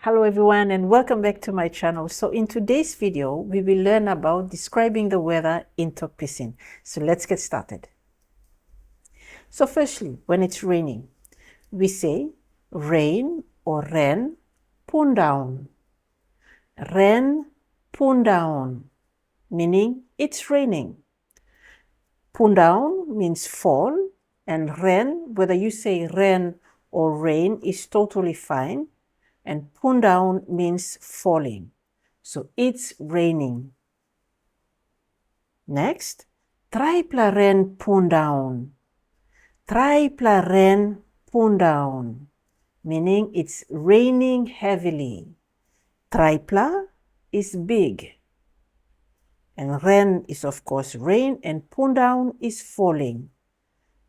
Hello everyone and welcome back to my channel. So in today's video, we will learn about describing the weather in Tok Pisin. So let's get started. So firstly, when it's raining, we say rain or ren pundaun. Ren pundaun, meaning it's raining. Pundaun means fall, and ren, whether you say ren or rain, is totally fine. And pundaun means falling. So it's raining. Next, Traipla ren pundaun. Traipla ren pundaun, meaning it's raining heavily. Traipla is big. And ren is of course rain, and pundaun is falling.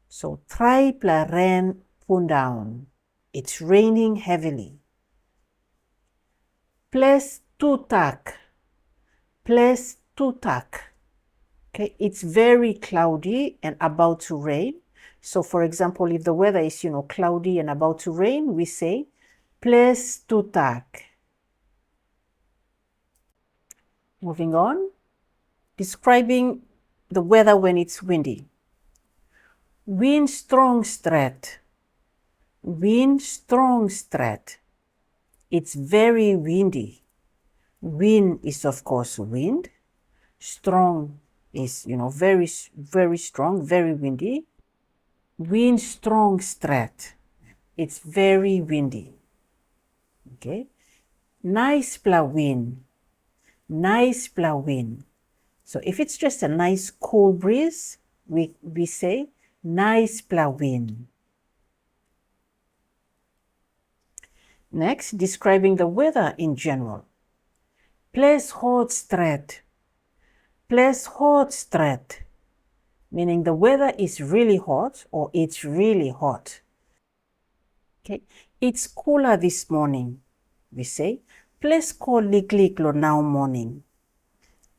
So Traipla ren pundaun. It's raining heavily. Ples tutak. Ples tutak. Okay, it's very cloudy and about to rain. So for example, if the weather is, cloudy and about to rain, we say Ples tutak. Moving on, describing the weather when it's windy. Wind strong stret. Wind strong stret. It's very windy. Wind is of course wind. Strong is, very, very strong, very windy. Wind strong stret. It's very windy. Okay. Naispla wind. Naispla wind. So if it's just a nice cool breeze, we say Naispla wind. Next, describing the weather in general. Ples hot stret. Ples hot stret, meaning the weather is really hot or it's really hot. Okay, it's cooler this morning. We say, Ples ko liklik lo now morning.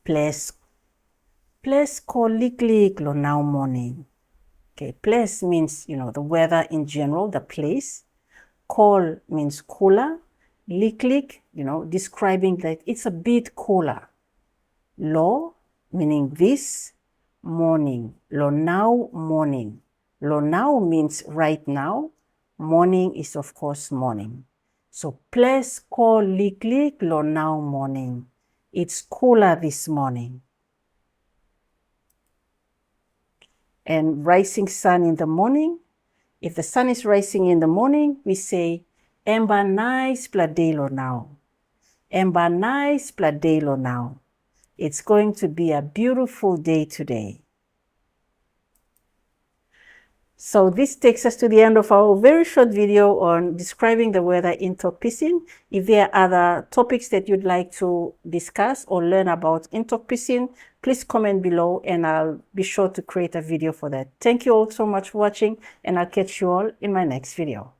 Ples ko liklik lo now morning. Okay, Ples means, the weather in general, the place. Call means cooler. Liklik, describing that it's a bit cooler. Lo, meaning this morning. Lo now morning. Lo now means right now. Morning is of course morning. So Ples ko liklik lo now morning. It's cooler this morning. And rising sun in the morning. If the sun is rising in the morning, we say Emba Naispla lo now. Emba Naispla lo now. It's going to be a beautiful day today. So this takes us to the end of our very short video on describing the weather in Tok Pisin. If there are other topics that you'd like to discuss or learn about in Tok Pisin, please comment below and I'll be sure to create a video for that. Thank you all so much for watching, and I'll catch you all in my next video.